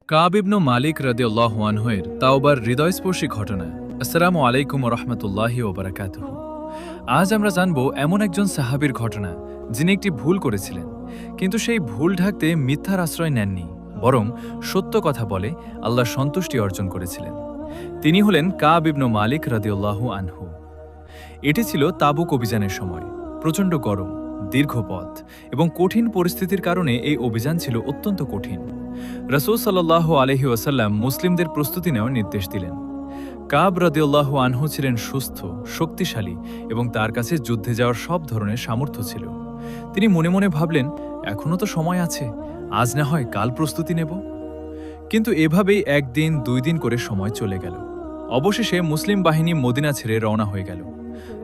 কাব ইবনু মালিক রাদিয়াল্লাহু আনহু এর তাওবার হৃদয়স্পর্শী ঘটনা। আসসালামু আলাইকুম ওয়া রাহমাতুল্লাহি ওয়া বারাকাতুহু। আজ আমরা জানব এমন একজন সাহাবীর ঘটনা যিনি একটি ভুল করেছিলেন, কিন্তু সেই ভুল ঢাকতে মিথ্যার আশ্রয় নেননি, বরং সত্য কথা বলে আল্লাহর সন্তুষ্টি অর্জন করেছিলেন। তিনি হলেন কাব ইবনু মালিক রাদিয়াল্লাহু আনহু। এটি ছিল তাবুক অভিযানের সময়। প্রচণ্ড গরম, দীর্ঘ পথ এবং কঠিন পরিস্থিতির কারণে এই অভিযান ছিল অত্যন্ত কঠিন। রাসূল সাল্লাল্লাহু আলাইহি ওয়াসাল্লাম মুসলিমদের প্রস্তুতি নেওয়ার নির্দেশ দিলেন। কাব রাদিয়াল্লাহু আনহু ছিলেন সুস্থ, শক্তিশালী এবং তার কাছে যুদ্ধে যাওয়ার সব ধরনের সামর্থ্য ছিল। তিনি মনে মনে ভাবলেন, এখনও তো সময় আছে, আজ না হয় কাল প্রস্তুতি নেব। কিন্তু এভাবেই একদিন দুই দিন করে সময় চলে গেল। অবশেষে মুসলিম বাহিনী মদিনা ছেড়ে রওনা হয়ে গেল।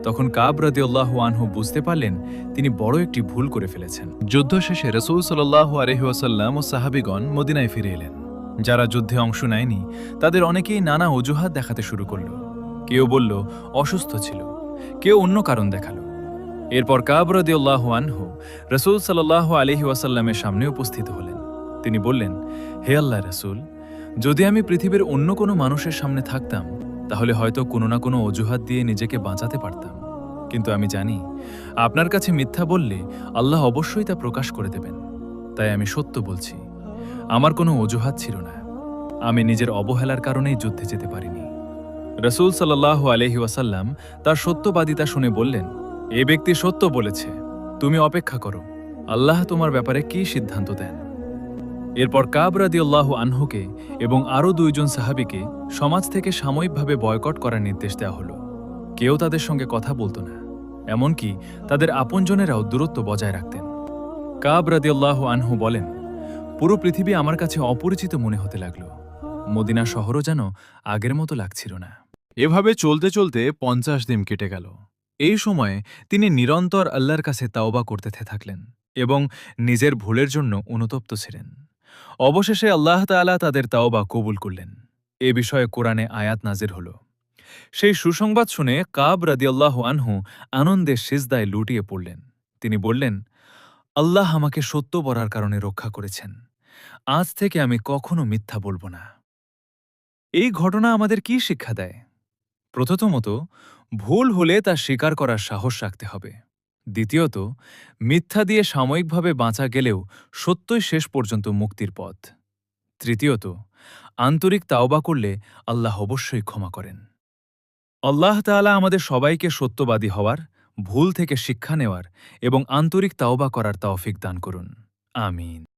তখন কাব রাদিয়াল্লাহু আনহু বুঝতে পারলেন তিনি বড় একটি ভুল করে ফেলেছেন। যুদ্ধ শেষে রাসূল সাল্লাল্লাহু আলাইহি ওয়াসাল্লাম ও সাহাবীগণ মদিনায় ফিরে এলেন। যারা যুদ্ধে অংশ নেয়নি তাদের অনেকেই নানা অজুহাত দেখাতে শুরু করল। কেউ বলল অসুস্থ ছিল, কেউ অন্য কারণ দেখালো। এরপর কাব রাদিয়াল্লাহু আনহু রাসূল সাল্লাল্লাহু আলাইহি ওয়াসাল্লামের সামনে উপস্থিত হলেন। তিনি বললেন, হে আল্লাহর রাসূল, যদি আমি পৃথিবীর অন্য কোনো মানুষের সামনে থাকতাম তাহলে হয়তো কোনো না কোনো অজুহাত দিয়ে নিজেকে বাঁচাতে পারতাম। কিন্তু আমি জানি আপনার কাছে মিথ্যা বললে আল্লাহ অবশ্যই তা প্রকাশ করে দেবেন। তাই আমি সত্য বলছি, আমার কোনো অজুহাত ছিল না। আমি নিজের অবহেলার কারণেই যুদ্ধে যেতে পারিনি। রাসূল সাল্লাল্লাহু আলাইহি ওয়াসাল্লাম তার সত্যবাদিতা শুনে বললেন, এ ব্যক্তি সত্য বলেছে, তুমি অপেক্ষা করো, আল্লাহ তোমার ব্যাপারে কি সিদ্ধান্ত দেন। এরপর কাব রাদিয়াল্লাহু আনহুকে এবং আরও দুইজন সাহাবীকে সমাজ থেকে সাময়িকভাবে বয়কট করার নির্দেশ দেওয়া হলো। কেউ তাদের সঙ্গে কথা বলতো না, এমনকি তাদের আপনজনেরাও দূরত্ব বজায় রাখতেন। কাব রাদিয়াল্লাহু আনহু বলেন, পুরো পৃথিবী আমার কাছে অপরিচিত মনে হতে লাগলো। মদিনা শহরও যেন আগের মতো লাগছিল না। এভাবে চলতে চলতে 50 দিন কেটে গেল। এই সময়ে তিনি নিরন্তর আল্লাহর কাছে তাওবা করতে থাকলেন এবং নিজের ভুলের জন্য অনুতপ্ত ছিলেন। অবশেষে আল্লাহ তাআলা তাদের তাওবা কবুল করলেন। এ বিষয়ে কোরআনে আয়াত নাজির হল। সেই সুসংবাদ শুনে কাব রাদিয়াল্লাহু আনহু আনন্দে সিজদায় লুটিয়ে পড়লেন। তিনি বললেন, আল্লাহ আমাকে সত্য বলার কারণে রক্ষা করেছেন। আজ থেকে আমি কখনো মিথ্যা বলবো না। এই ঘটনা আমাদের কি শিক্ষা দেয়? প্রথমত, ভুল হলে তা স্বীকার করার সাহস রাখতে হবে। দ্বিতীয়ত, মিথ্যা দিয়ে সাময়িকভাবে বাঁচা গেলেও সত্যই শেষ পর্যন্ত মুক্তির পথ। তৃতীয়ত, আন্তরিক তাওবা করলে আল্লাহ অবশ্যই ক্ষমা করেন। আল্লাহ তাআলা আমাদের সবাইকে সত্যবাদী হওয়ার, ভুল থেকে শিক্ষা নেওয়ার এবং আন্তরিক তাওবা করার তৌফিক দান করুন। আমিন।